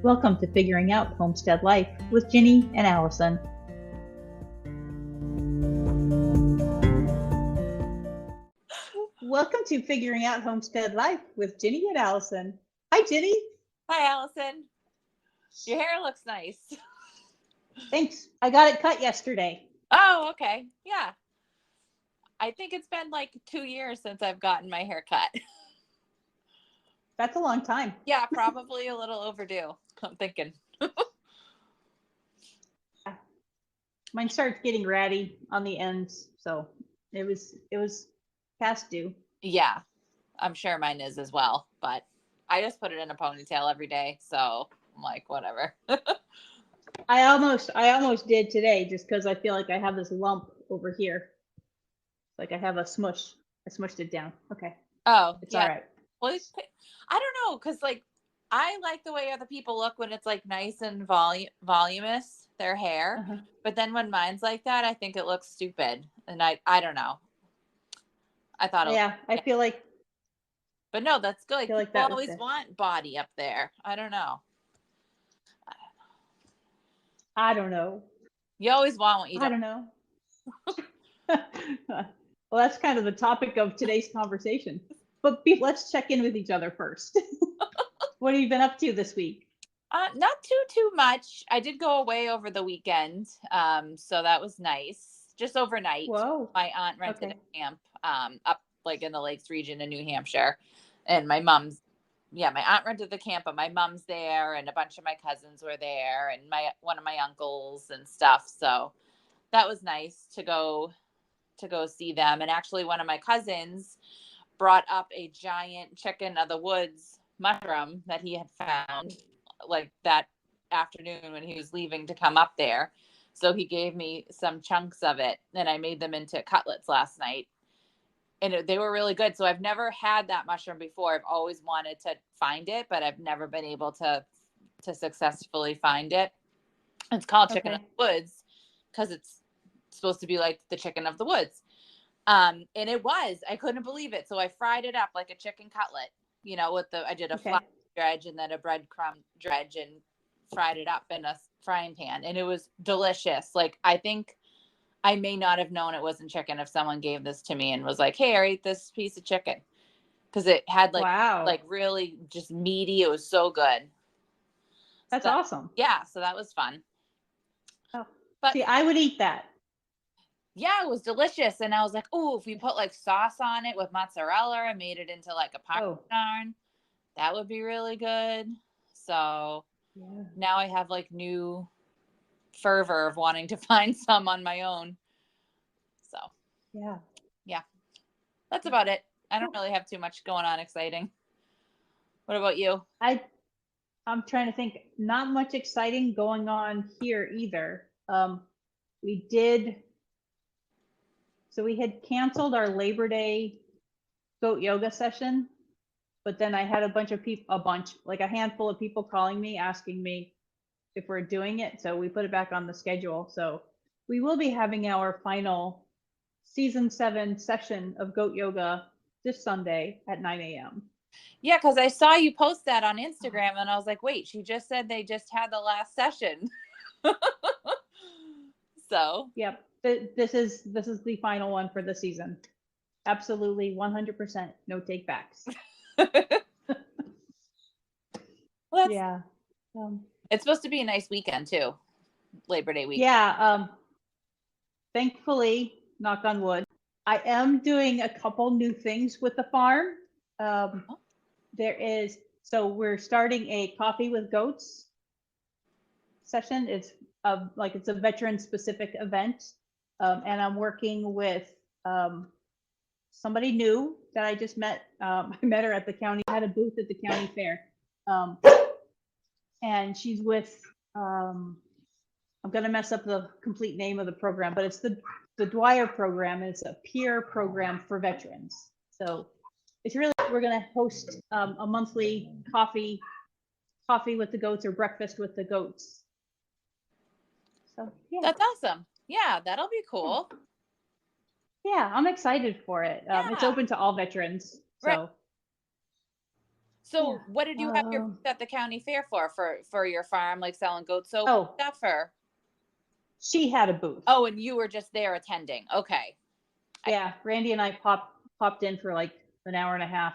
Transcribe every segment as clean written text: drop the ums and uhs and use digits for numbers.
Welcome to Figuring Out Homestead Life with Ginny and Allison. Welcome to Figuring Out Homestead Life with Ginny and Allison. Hi, Ginny. Hi, Allison. Your hair looks nice. Thanks. I got it cut yesterday. Oh, okay. Yeah. I think it's been like 2 years since I've gotten my hair cut. That's a long time. Yeah, probably a little overdue, I'm thinking. Mine started getting ratty on the ends, so it was past due. Yeah, I'm sure mine is as well, but I just put it in a ponytail every day, so I'm like, whatever. I almost did today just because I feel like I have this lump over here. Like I have a smush. I smushed it down. Okay. Oh, It's yeah. all right. Well, I don't know, because like I like the way other people look when it's like nice and voluminous, their hair. Uh-huh. But then when mine's like that, I think it looks stupid. And I don't know. I thought I feel like but no, that's good. I feel like People that was always it. want body up there. I don't know. I don't know. You always want what you I don't know. Well, that's kind of the topic of today's conversation. But let's check in with each other first. What have you been up to this week? Not too much. I did go away over the weekend, so that was nice. Just overnight. Whoa. My aunt rented a camp up like in the Lakes region in New Hampshire, and my aunt rented the camp, but my mom's there, and a bunch of my cousins were there, and one of my uncles and stuff. So that was nice to go see them. And actually, one of my cousins brought up a giant chicken of the woods mushroom that he had found like that afternoon when he was leaving to come up there. So he gave me some chunks of it, and I made them into cutlets last night. And they were really good. So I've never had that mushroom before. I've always wanted to find it, but I've never been able to successfully find it. It's called chicken of the woods because it's supposed to be like the chicken of the woods. And it was, I couldn't believe it. So I fried it up like a chicken cutlet, I did a flour dredge and then a breadcrumb dredge and fried it up in a frying pan. And it was delicious. Like, I think I may not have known it wasn't chicken if someone gave this to me and was like, hey, I ate this piece of chicken. Cause it had like really just meaty. It was so good. That's awesome. Yeah. So that was fun. Oh, but see, I would eat that. Yeah, it was delicious. And I was like, oh, if we put like sauce on it with mozzarella and made it into like a Parmesan, that would be really good. So now I have like new fervor of wanting to find some on my own. So yeah, that's about it. I don't really have too much going on exciting. What about you? I'm trying to think. Not much exciting going on here either. We had canceled our Labor Day goat yoga session, but then I had a handful of people calling me asking me if we're doing it. So we put it back on the schedule. So we will be having our final season 7 session of goat yoga this Sunday at 9 a.m. Yeah, because I saw you post that on Instagram and I was like, wait, she just said they just had the last session. So yep, this is the final one for the season. Absolutely 100% no take backs. Yeah. It's supposed to be a nice weekend too. Labor Day weekend. Yeah. Thankfully, knock on wood, I am doing a couple new things with the farm. We're starting a coffee with goats session. It's a veteran specific event. And I'm working with somebody new that I just met. I met her at the county. I had a booth at the county fair. And she's with, I'm going to mess up the complete name of the program, but it's the Dwyer program. It's a peer program for veterans. So it's really, we're going to host a monthly coffee with the goats or breakfast with the goats. So yeah. That's awesome. Yeah, that'll be cool. Yeah, I'm excited for it. It's open to all veterans. So. Right. So what did you have your booth at the county fair for your farm, like selling goat soap and Oh, stuff, or? she had a booth. Oh, and you were just there attending. Okay. Yeah, Randy and I popped in for like an hour and a half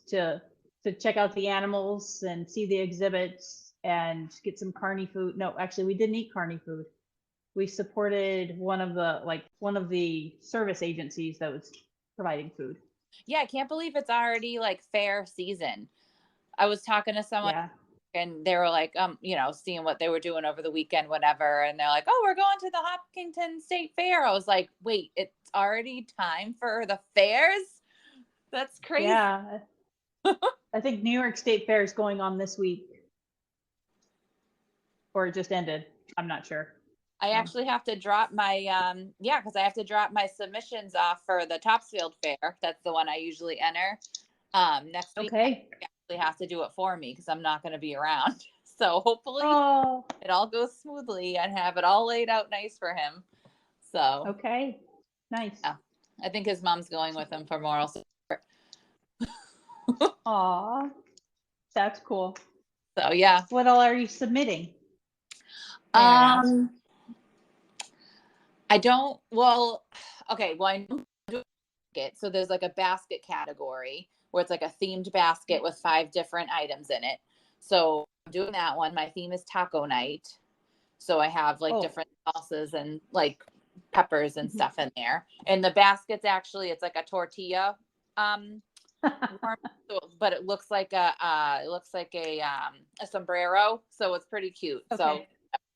to check out the animals and see the exhibits and get some carny food. No, actually, we didn't eat carny food. We supported one of the service agencies that was providing food. Yeah, I can't believe it's already like fair season. I was talking to someone Yeah. and they were like, seeing what they were doing over the weekend, whatever. And they're like, oh, we're going to the Hopkinton State Fair. I was like, wait, it's already time for the fairs? That's crazy. Yeah. I think New York State Fair is going on this week. Or it just ended. I'm not sure. I actually have to drop my, because I have to drop my submissions off for the Topsfield Fair. That's the one I usually enter. Next week, Okay. I actually have to do it for me because I'm not going to be around. So hopefully it all goes smoothly and have it all laid out nice for him. So Okay. Nice. yeah, I think his mom's going with him for moral support. Aw. That's cool. So yeah. What all are you submitting? I don't. Well, okay. Well, I know it. So there's like a basket category where it's like a themed basket with 5 different items in it. So I'm doing that one. My theme is taco night. So I have like different salsas and like peppers and stuff in there. And the basket's actually, it's like a tortilla warm, but it looks like a sombrero. So it's pretty cute. Okay. So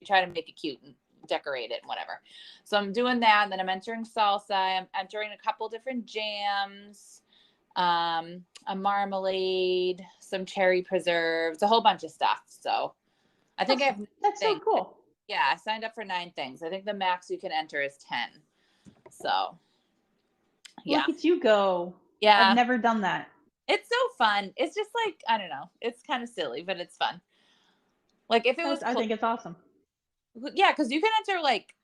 we try to make it cute and decorate it and whatever. So I'm doing that. And then I'm entering salsa. I'm entering a couple different jams, a marmalade, some cherry preserves, a whole bunch of stuff. So I think that's so cool. Yeah, I signed up for 9 things. I think the max you can enter is 10. So yeah. Look at you go. Yeah. I've never done that. It's so fun. It's just like, I don't know. It's kind of silly, but it's fun. Like if it was, I think it's awesome. Yeah, because you can enter like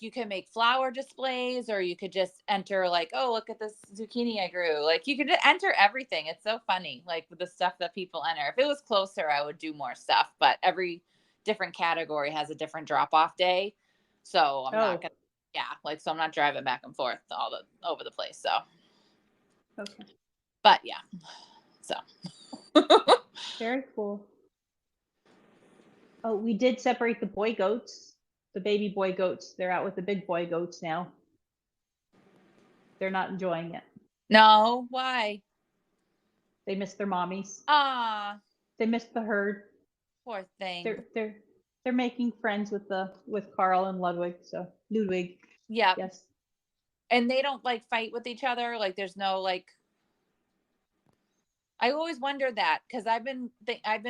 you can make flower displays, or you could just enter like, oh, look at this zucchini I grew. Like you could enter everything. It's so funny, like with the stuff that people enter. If it was closer, I would do more stuff, but every different category has a different drop-off day. So I'm not gonna, so I'm not driving back and forth over the place. So okay. But yeah. So very cool. Oh, we did separate the boy goats, the baby boy goats. They're out with the big boy goats now. They're not enjoying it. No, why? They miss their mommies. They missed the herd. Poor thing. They're making friends with Carl and Ludwig. So Ludwig. Yeah. Yes. And they don't like fight with each other. Like there's no like. I always wonder that because I've been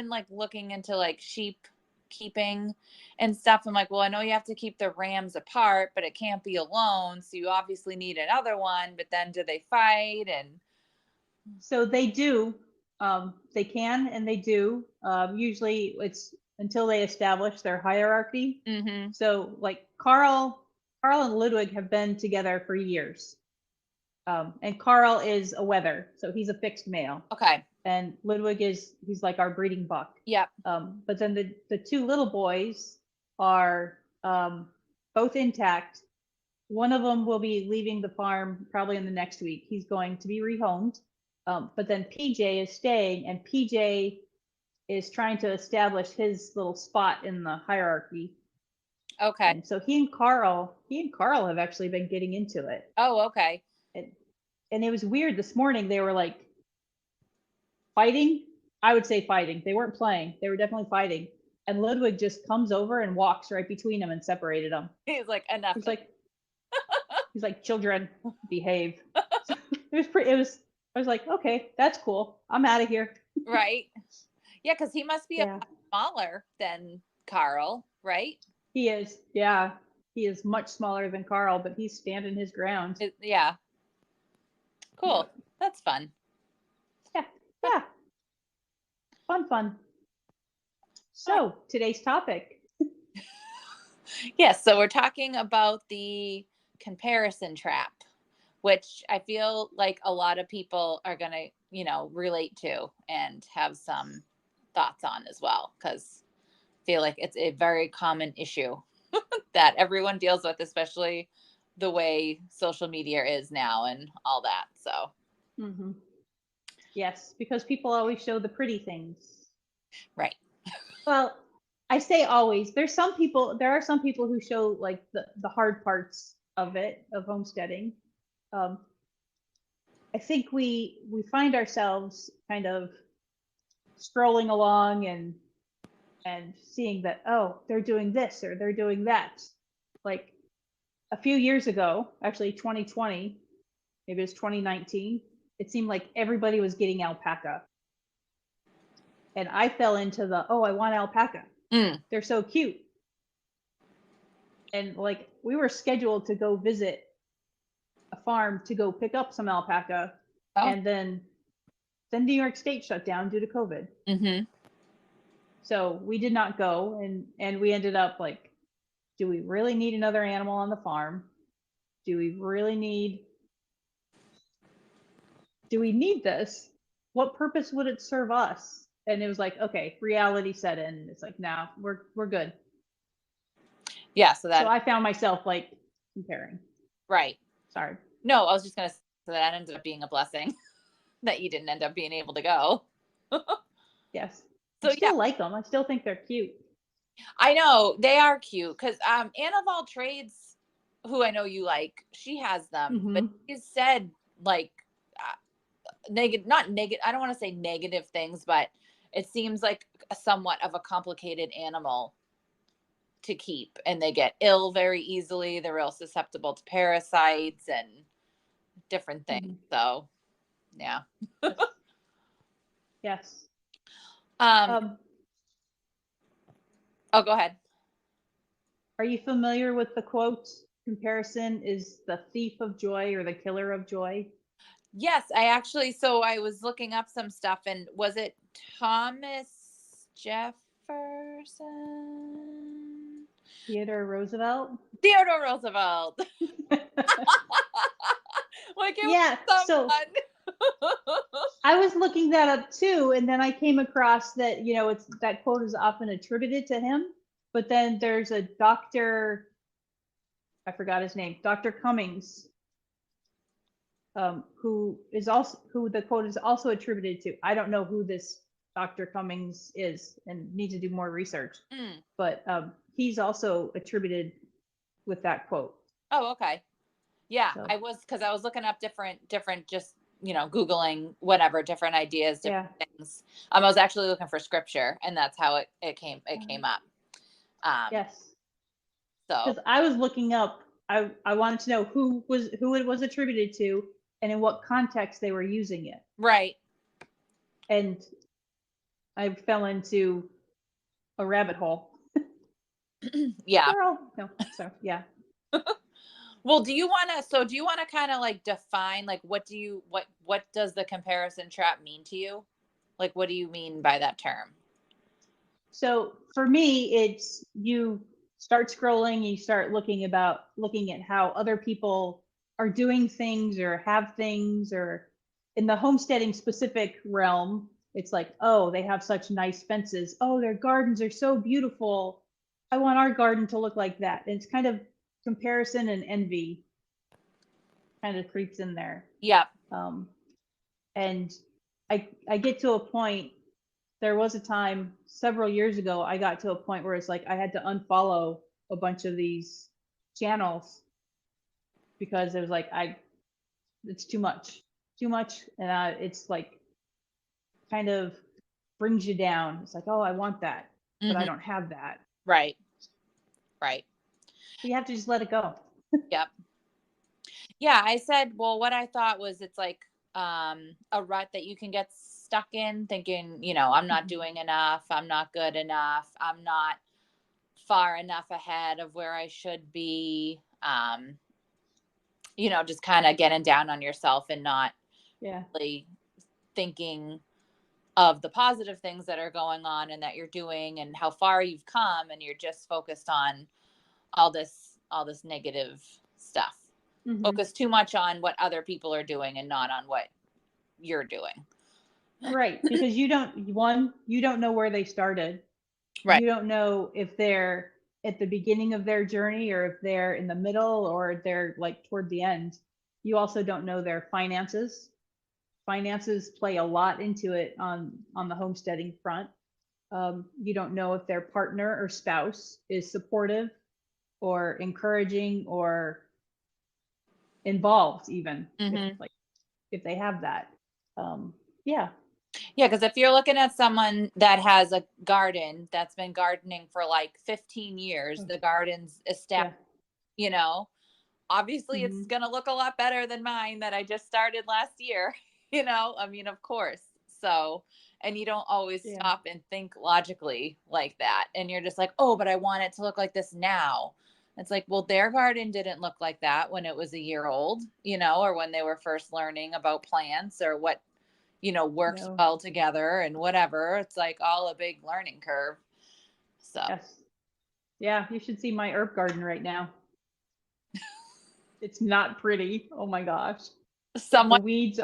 like looking into like sheep keeping and stuff. I'm like, well, I know you have to keep the rams apart, but it can't be alone. So you obviously need another one. But then do they fight? And so they do. They can and they do. Usually it's until they establish their hierarchy. Mm-hmm. So like Carl and Ludwig have been together for years. And Carl is a wether, so he's a fixed male. Okay. And Ludwig he's like our breeding buck. Yep. But then the 2 little boys are both intact. One of them will be leaving the farm probably in the next week. He's going to be rehomed. But then PJ is staying, and PJ is trying to establish his little spot in the hierarchy. Okay. And so he and Carl have actually been getting into it. Oh, okay. And it was weird. This morning they were like fighting. I would say fighting. They weren't playing. They were definitely fighting. And Ludwig just comes over and walks right between them and separated them. He's like, enough. He's like, children, behave. So I was like, okay, that's cool. I'm out of here. Right. Yeah, because he must be a lot smaller than Carl, right? He is. Yeah. He is much smaller than Carl, but he's standing his ground. Yeah. Cool. Yeah. That's fun. Yeah. Yeah. Fun. So today's topic. Yes. So we're talking about the comparison trap which I feel like a lot of people are going to, relate to and have some thoughts on as well, because I feel like it's a very common issue that everyone deals with, especially the way social media is now and all that. So, Mm-hmm. Yes, because people always show the pretty things. right. Well, I say always. There are some people who show like the hard parts of it, of homesteading. Um, I think we find ourselves kind of scrolling along and seeing that, oh, they're doing this or they're doing that. Like a few years ago, actually 2020, maybe it was 2019, it seemed like everybody was getting alpaca. And I fell into oh, I want alpaca. Mm. They're so cute. And like we were scheduled to go visit a farm to go pick up some alpaca. Oh. And then New York State shut down due to COVID. Mm-hmm. So we did not go, and we ended up like, do we really need another animal on the farm? Do we need this? What purpose would it serve us? And it was like, okay, reality set in. It's like, nah, we're good. Yeah. So I found myself like comparing. Right. Sorry. No, I was just going to say that ended up being a blessing that you didn't end up being able to go. Yes. So I still like them. I still think they're cute. I know they are cute, because Anna of all trades, who I know you like, she has them, but she said like not negative. I don't want to say negative things, but it seems like somewhat of a complicated animal to keep, and they get ill very easily. They're real susceptible to parasites and different things. So yeah. Yes. Oh, go ahead. Are you familiar with the quote, comparison is the thief of joy or the killer of joy? Yes, so I was looking up some stuff, and was it Thomas Jefferson? Theodore Roosevelt? Theodore Roosevelt. Like it Yeah, was so someone. I was looking that up too, and then I came across that, it's that quote is often attributed to him, but then there's a doctor, I forgot his name, Dr. Cummings, who the quote is also attributed to. I don't know who this Dr. Cummings is and need to do more research, but he's also attributed with that quote. Oh, okay. Yeah, So. because I was looking up different, just, Googling whatever, different ideas, different things. I was actually looking for scripture, and that's how it came up. Yes. So. Because I was looking up, I wanted to know who it was attributed to and in what context they were using it. Right. And I fell into a rabbit hole. Yeah. Yeah. Well, do you want to kind of like define, like, what does the comparison trap mean to you? Like, what do you mean by that term? So for me, it's you start scrolling, you start looking at how other people are doing things or have things, or in the homesteading specific realm, it's like, oh, they have such nice fences. Oh, their gardens are so beautiful. I want our garden to look like that. And it's kind of comparison and envy kind of creeps in there. Yeah. And I get to a point, there was a time several years ago, I got to a point where it's like I had to unfollow a bunch of these channels because it was like, it's too much. And it's like kind of brings you down. It's like, oh, I want that, but I don't have that. Right. So you have to just let it go. Yep. Yeah, I said, well, what I thought was, it's like a rut that you can get stuck in, thinking, I'm not doing enough, I'm not good enough, I'm not far enough ahead of where I should be. Just kind of getting down on yourself and not really thinking of the positive things that are going on and that you're doing and how far you've come, and you're just focused on all this negative stuff. focus too much on what other people are doing and not on what you're doing. Right. Because you don't know where they started. Right. You don't know if they're at the beginning of their journey or if they're in the middle or they're like toward the end. You also don't know their finances. Finances play a lot into it on the homesteading front. You don't know if their partner or spouse is supportive or encouraging or involved, even if they have that. Yeah. Yeah, because if you're looking at someone that has a garden that's been gardening for like 15 years, the garden's established, obviously it's going to look a lot better than mine that I just started last year, I mean, of course. So, and you don't always stop and think logically like that. And you're just like, oh, but I want it to look like this now. It's like, well, their garden didn't look like that when it was a year old, or when they were first learning about plants or what, works well together and whatever. It's like all a big learning curve. So, yes. Yeah, you should see my herb garden right now. It's not pretty. Oh my gosh. The weeds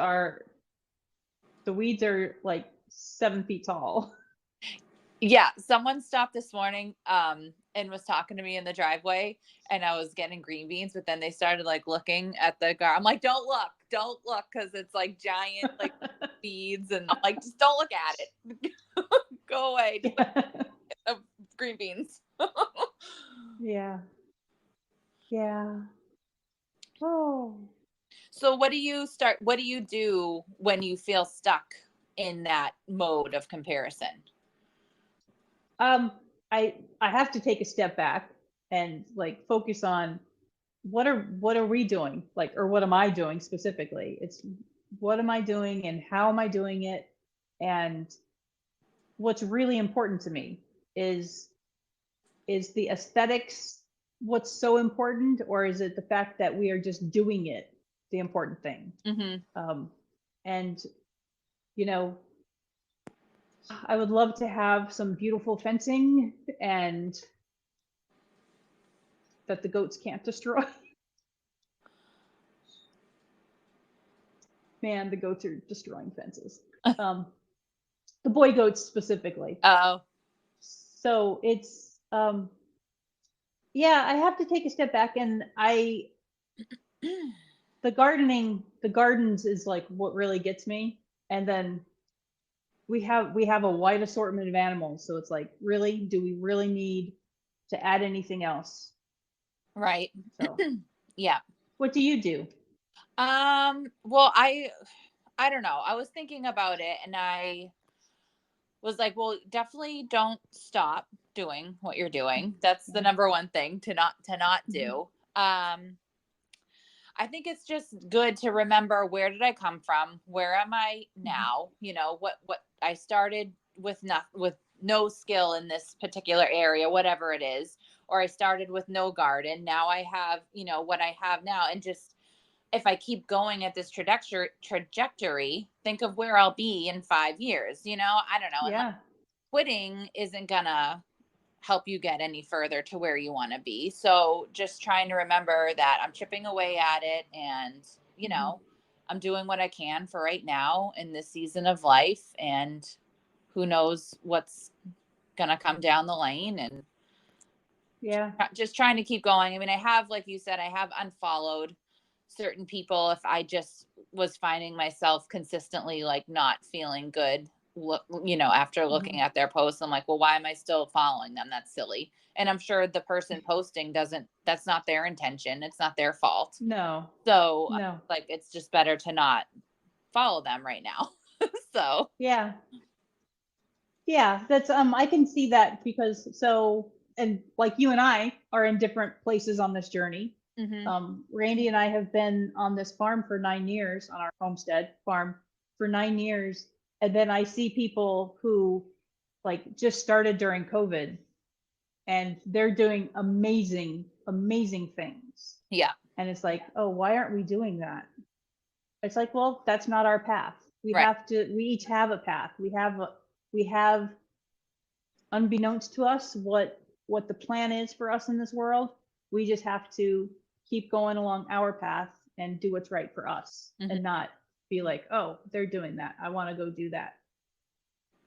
are like 7 feet tall. Yeah, someone stopped this morning and was talking to me in the driveway, and I was getting green beans, but then they started like looking at the garden. I'm like, don't look, because it's like giant like beads, and I'm like, just don't look at it. Go away. Green beans. Yeah. Yeah. Oh. So what do you do when you feel stuck in that mode of comparison? I have to take a step back and like focus on what are we doing? Like, or what am I doing specifically? It's what am I doing and how am I doing it? And what's really important to me is the aesthetics what's so important, or is it the fact that we are just doing it the important thing? And I would love to have some beautiful fencing and that the goats can't destroy. Man, the goats are destroying fences. The boy goats specifically. Oh. So it's yeah, I have to take a step back, and the gardens is like what really gets me. And then we have a wide assortment of animals, so it's like, really, do we really need to add anything else? Right. So yeah. What do you do? Well, I don't know. I was thinking about it, and I was like, well, definitely don't stop doing what you're doing. That's the number one thing to not do. I think it's just good to remember, where did I come from? Where am I now? What I started with no skill in this particular area, whatever it is, or I started with no garden. Now I have, what I have now. And just, if I keep going at this trajectory, think of where I'll be in 5 years. I don't know. Yeah. And quitting isn't gonna help you get any further to where you want to be. So just trying to remember that I'm chipping away at it, and I'm doing what I can for right now in this season of life, and who knows what's gonna come down the lane. And just trying to keep going. I mean, I have, like you said, I have unfollowed certain people if I just was finding myself consistently like not feeling good, after looking at their posts. I'm like, well, why am I still following them? That's silly. And I'm sure the person posting that's not their intention. It's not their fault. No. So No. like, it's just better to not follow them right now. So yeah, that's I can see that, because and like, you and I are in different places on this journey. Randy and I have been on this farm for 9 years, on our homestead farm for 9 years. And then I see people who like just started during COVID, and they're doing amazing, amazing things. Yeah. And it's like, oh, why aren't we doing that? It's like, well, that's not our path. We each have a path. We have, unbeknownst to us, what the plan is for us in this world. We just have to keep going along our path and do what's right for us Mhm. and not be like, oh, they're doing that, I want to go do that.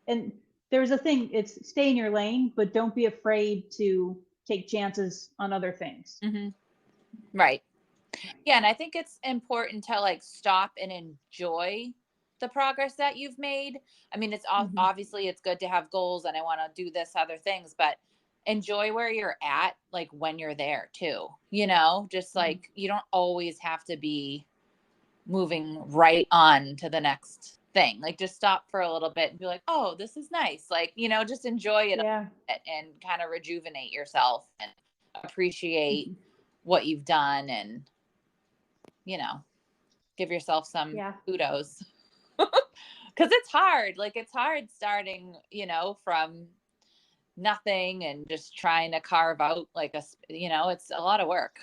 And there's a thing, it's stay in your lane, but don't be afraid to take chances on other things. Mhm. Right. Yeah, and I think it's important to like stop and enjoy the progress that you've made. I mean, it's Mhm. obviously it's good to have goals and I want to do this other things, but enjoy where you're at like when you're there too. Just like you don't always have to be moving right on to the next thing. Like just stop for a little bit and be like, "Oh, this is nice." Like, just enjoy it Yeah. and kind of rejuvenate yourself and appreciate Mhm. what you've done and you know, give yourself some Yeah. kudos. Because it's hard. Like, it's hard starting, from nothing and just trying to carve out like it's a lot of work.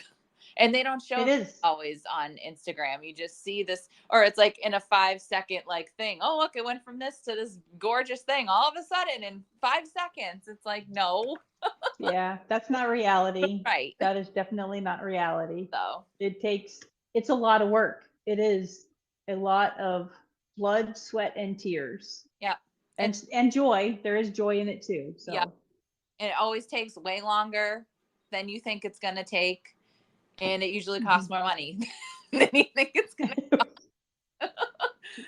And they don't show It that is. always on Instagram. You just see this, or it's like in a 5-second like thing. Oh, look, it went from this to this gorgeous thing all of a sudden in 5 seconds. It's like, no, Yeah, that's not reality. right. That is definitely not reality. So, It's a lot of work. It is a lot of blood, sweat, and tears. yeah. And joy. There is joy in it too. Yeah. So And it always takes way longer than you think it's going to take. And it usually costs Mhm. more money than you think it's going to.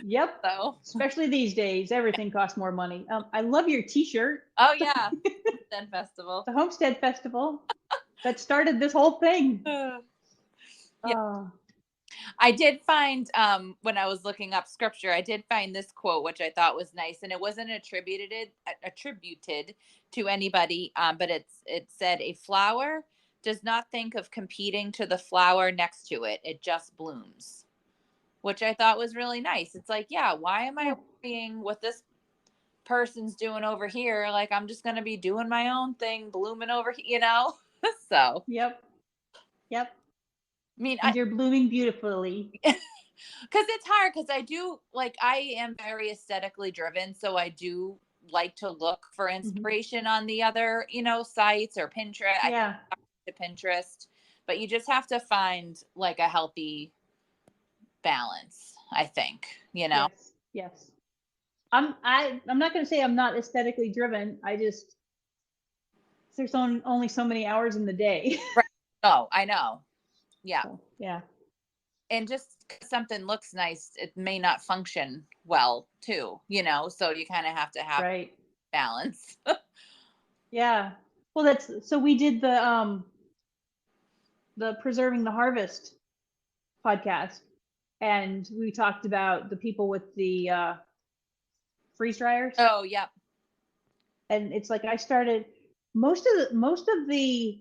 Yep. So, Especially these days, everything costs more money. I love your T-shirt. oh, yeah. Homestead Festival. The Homestead Festival that started this whole thing. Yeah. Oh, I did find, when I was looking up scripture, I did find this quote, which I thought was nice. And it wasn't attributed to anybody, but it said, "A flower does not think of competing to the flower next to it. It just blooms." Which I thought was really nice. It's like, yeah, why am I yeah. worrying what this person's doing over here? Like, I'm just going to be doing my own thing, blooming over here. So, Yep. Yep. I mean, And you're blooming beautifully. because it's hard because I am very aesthetically driven. So I do like to look for Mhm. inspiration on the other, sites or Pinterest. I Yeah. to Pinterest, but you just have to find like a healthy balance, I think. Yes. Yes. I'm not going to say I'm not aesthetically driven. There's only so many hours in the day. Right. Oh, I know. Yeah. So, yeah. And just 'cause something looks nice, it may not function well too. So you kind of have to have Right. balance. Yeah. Well, so we did the Preserving the Harvest podcast, and we talked about the people with the freeze dryers. Oh, yep. And it's like I started most of the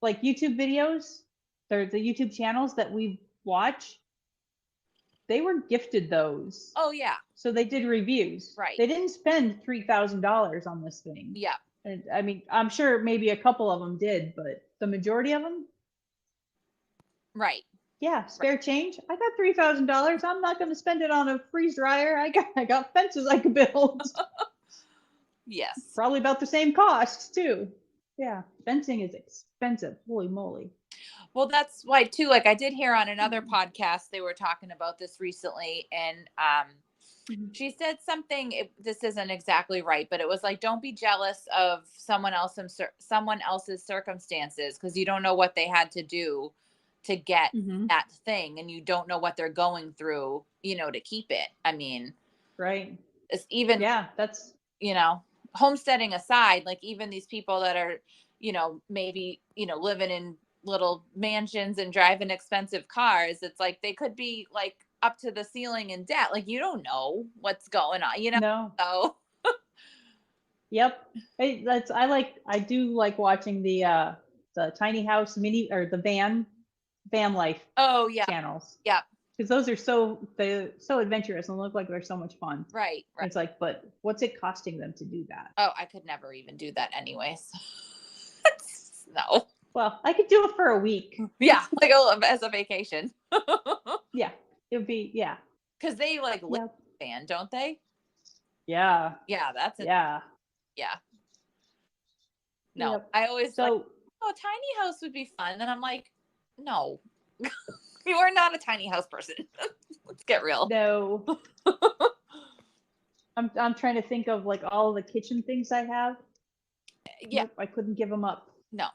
like YouTube videos, the YouTube channels that we watch, they were gifted those. Oh, yeah. So they did reviews. Right. They didn't spend $3,000 on this thing. Yeah. And I mean, I'm sure maybe a couple of them did, but the majority of them, Right. yeah, spare change. I got $3,000. I'm not going to spend it on a freeze dryer. I got fences I could build. Yes. Probably about the same cost too. Yeah, fencing is expensive. Holy moly. Well, that's why too. Like I did hear on another podcast, they were talking about this recently, and Mhm. she said something. This isn't exactly right, but it was like, don't be jealous of someone else's circumstances because you don't know what they had to do to get Mhm. that thing, and you don't know what they're going through, to keep it. I mean, Right. it's even Yeah, that's homesteading aside, like even these people that are, maybe, living in little mansions and driving expensive cars, it's like they could be like up to the ceiling in debt. Like you don't know what's going on. no. So Yep. I do like watching the tiny house mini or the van life oh yeah, channels yeah, because those are they're so adventurous and look like they're so much fun. right, And right. it's like, but what's it costing them to do that? Oh, I could never even do that anyways. No. Well, I could do it for a week. Yeah, like as a vacation. Yeah, it would be, yeah. Because they like live Yep. in a van, don't they? Yeah. Yeah, that's it. Yeah. Yeah. No, Yep. I always like, So oh, a tiny house would be fun. And I'm like, no, You are not a tiny house person. Let's get real. No. I'm trying to think of like all the kitchen things I have. Yeah. Nope, I couldn't give them up. No.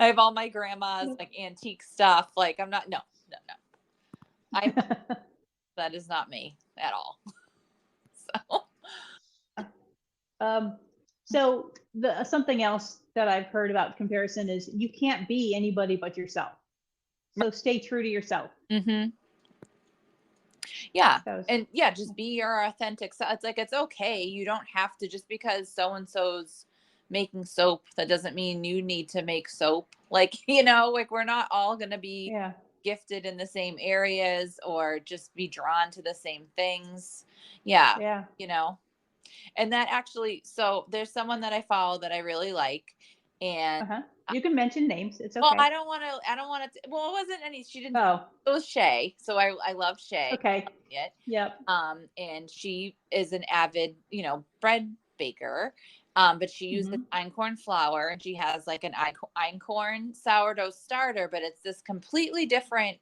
I have all my grandma's like antique stuff. Like I'm not. No. That is not me at all. So something else that I've heard about comparison is you can't be anybody but yourself. So stay true to yourself. Mm-hmm. Yeah. So, And yeah, just be your authentic self. It's like, it's okay. You don't have to, just because so-and-so's making soap, that doesn't mean you need to make soap. Like, like we're not all going to be yeah. gifted in the same areas or just be drawn to the same things. Yeah. Yeah. And that actually, so there's someone that I follow that I really like. And Uh-huh. You can mention names. It's well, okay. I don't want to, well, it wasn't any, she didn't, Oh, it was Shay. So I love Shay. okay. It. Yep. And she is an avid, bread baker. But she uses einkorn flour, and she has like an einkorn sourdough starter, but it's this completely different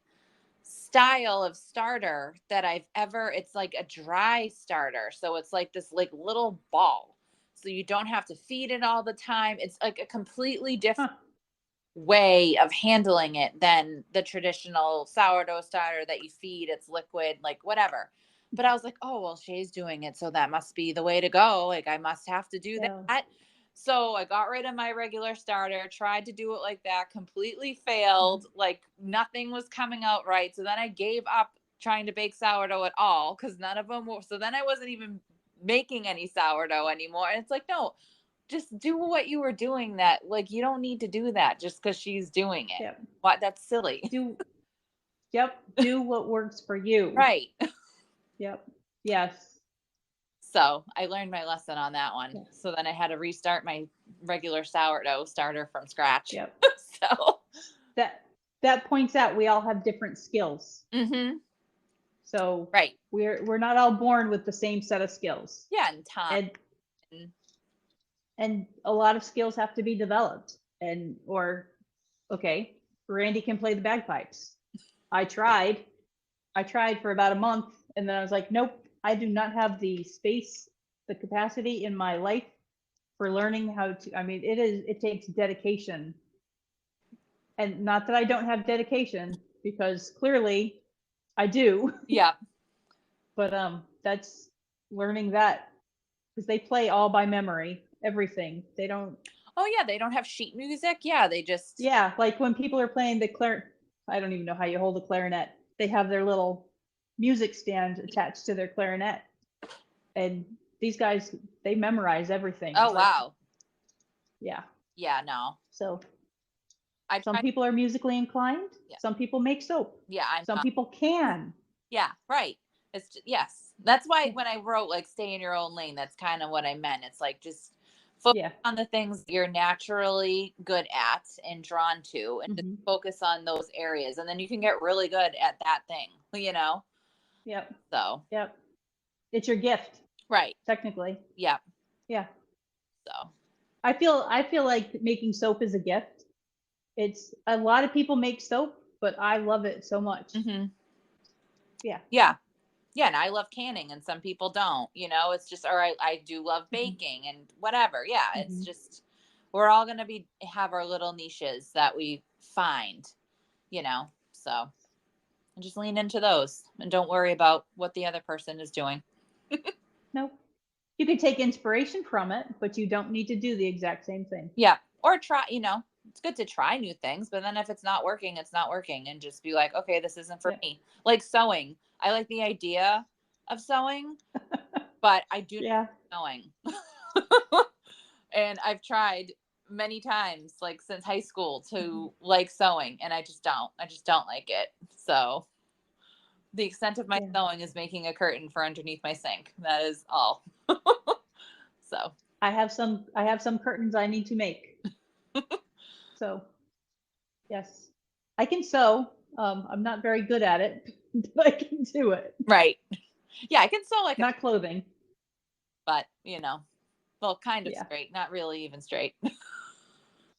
style of starter that it's like a dry starter. So it's like this like little ball. So you don't have to feed it all the time. It's like a completely different way of handling it than the traditional sourdough starter that you feed. It's liquid, like whatever. But I was like, oh, well, Shay's doing it, so that must be the way to go. Like I must have to do that. So I got rid of my regular starter, tried to do it like that, completely failed. Like nothing was coming out right. So then I gave up trying to bake sourdough at all, because none of them were. So then I wasn't even making any sourdough anymore. And it's like, no, just do what you were doing. That, like, you don't need to do that just because she's doing it. Yep. What? That's silly. Do what works for you. Right. Yep. Yes. So I learned my lesson on that one. Yes. So then I had to restart my regular sourdough starter from scratch. Yep. So that points out we all have different skills. Mm-hmm. So right. We're not all born with the same set of skills. Yeah, and time. And a lot of skills have to be developed. Okay, Randy can play the bagpipes. I tried for about a month, and then I was like, nope, I do not have the space, the capacity in my life for learning how to. I mean, it takes dedication. And not that I don't have dedication, because clearly I do. Yeah. But that's learning that, because they play all by memory, everything. They don't. Oh yeah, they don't have sheet music. Yeah, they just. Yeah, like when people are playing the I don't even know how you hold a clarinet. They have their little music stand attached to their clarinet, and these guys, they memorize everything. Oh wow. Yeah. Yeah. No. So. Some people are musically inclined. Yeah. Some people make soap. Yeah. Some people can. Yeah. Right. It's just, yes. That's why when I wrote like stay in your own lane, that's kind of what I meant. It's like just focus on the things you're naturally good at and drawn to, and just focus on those areas, and then you can get really good at that thing. Yep. So. Yep. It's your gift. Right. Technically. Yep. Yeah. So. I feel like making soap is a gift. It's a lot of people make soap, but I love it so much. Yeah. Yeah. Yeah. And I love canning, and some people don't, it's just, all right. I do love baking and whatever. Yeah. It's just, we're all going to have our little niches that we find, so just lean into those and don't worry about what the other person is doing. No, you can take inspiration from it, but you don't need to do the exact same thing. Yeah. Or try, it's good to try new things, but then if it's not working, it's not working, and just be like, okay, this isn't for me. Like sewing. I like the idea of sewing, but I do not like sewing. And I've tried many times, like since high school, to like sewing, and I just don't like it. So the extent of my sewing is making a curtain for underneath my sink. That is all. So I have some curtains I need to make. So, yes, I can sew. I'm not very good at it, but I can do it. Right. Yeah, I can sew like not clothing, but well, kind of straight, not really even straight.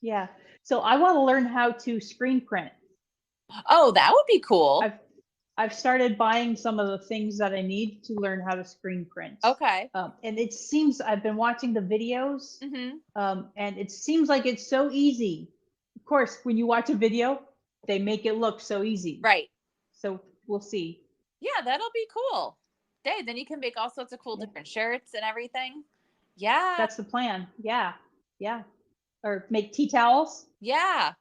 Yeah. So I want to learn how to screen print. Oh, that would be cool. I've started buying some of the things that I need to learn how to screen print. Okay. And it seems I've been watching the videos, and it seems like it's so easy. Of course, when you watch a video, they make it look so easy. Right. So we'll see. Yeah, that'll be cool. Dave, then you can make all sorts of cool different shirts and everything. Yeah. That's the plan. Yeah. Yeah. Or make tea towels. Yeah.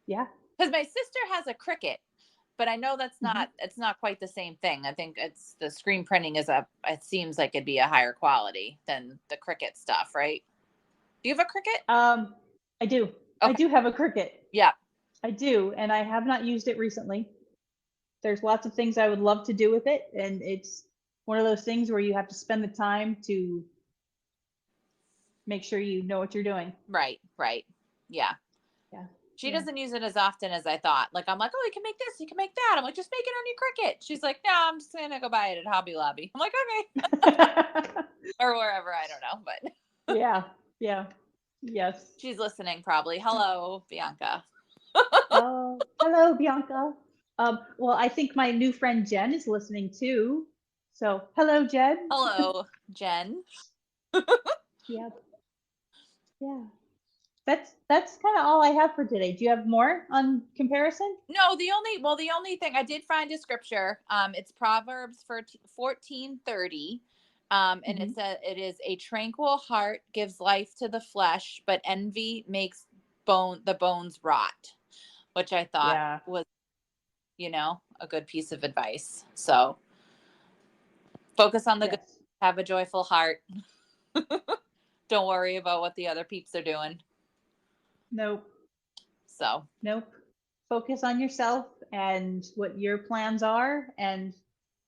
Yeah. Because my sister has a Cricut, but I know that's not, it's not quite the same thing. I think it's the screen printing is it seems like it'd be a higher quality than the Cricut stuff, right? Do you have a Cricut? I do. Okay. I do have a Cricut. Yeah. I do. And I have not used it recently. There's lots of things I would love to do with it. And it's one of those things where you have to spend the time to make sure you know what you're doing. Right. Yeah. Yeah. She doesn't use it as often as I thought. Like, I'm like, oh, you can make this, you can make that. I'm like, just make it on your Cricut. She's like, no, I'm just going to go buy it at Hobby Lobby. I'm like, okay. Or wherever, I don't know. But yeah. Yes. She's listening probably. Hello, Bianca. Oh, hello, Bianca. Well, I think my new friend Jen is listening too. So, hello, Jen. Hello, Jen. Yep. Yeah. That's kind of all I have for today. Do you have more on comparison? No, the only thing I did find a scripture. It's Proverbs 14:30. And it is a tranquil heart gives life to the flesh, but envy makes the bones rot, which I thought was, a good piece of advice. So focus on the good, have a joyful heart. Don't worry about what the other peeps are doing. Nope. So nope. Focus on yourself and what your plans are, and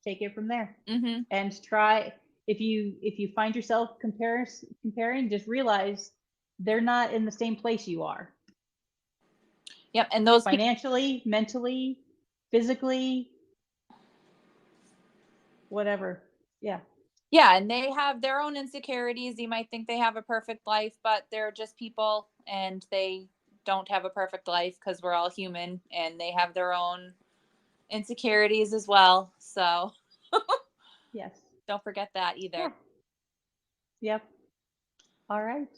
take it from there. And try, if you find yourself comparing, just realize they're not in the same place you are. Yep. And those financially, mentally, physically, whatever. Yeah. Yeah. And they have their own insecurities. You might think they have a perfect life, but they're just people and they don't have a perfect life because we're all human and they have their own insecurities as well. So yes. Don't forget that either. Yeah. Yep. All right.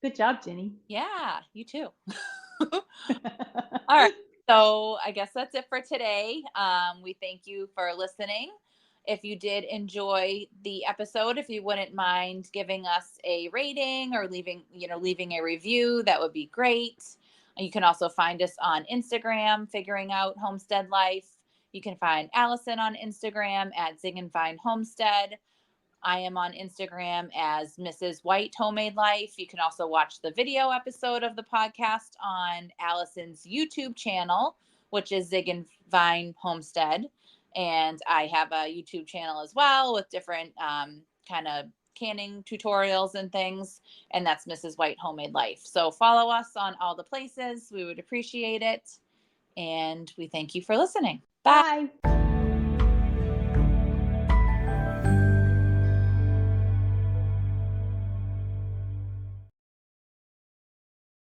Good job, Ginny. Yeah, you too. All right. So I guess that's it for today. We thank you for listening. If you did enjoy the episode, if you wouldn't mind giving us a rating or leaving a review, that would be great. You can also find us on Instagram, Figuring Out Homestead Life. You can find Allison on Instagram at Zig and Vine Homestead. I am on Instagram as Mrs. White Homemade Life. You can also watch the video episode of the podcast on Allison's YouTube channel, which is Zig and Vine Homestead. And I have a YouTube channel as well with different kind of canning tutorials and things. And that's Mrs. White Homemade Life. So follow us on all the places. We would appreciate it. And we thank you for listening. Bye. Bye.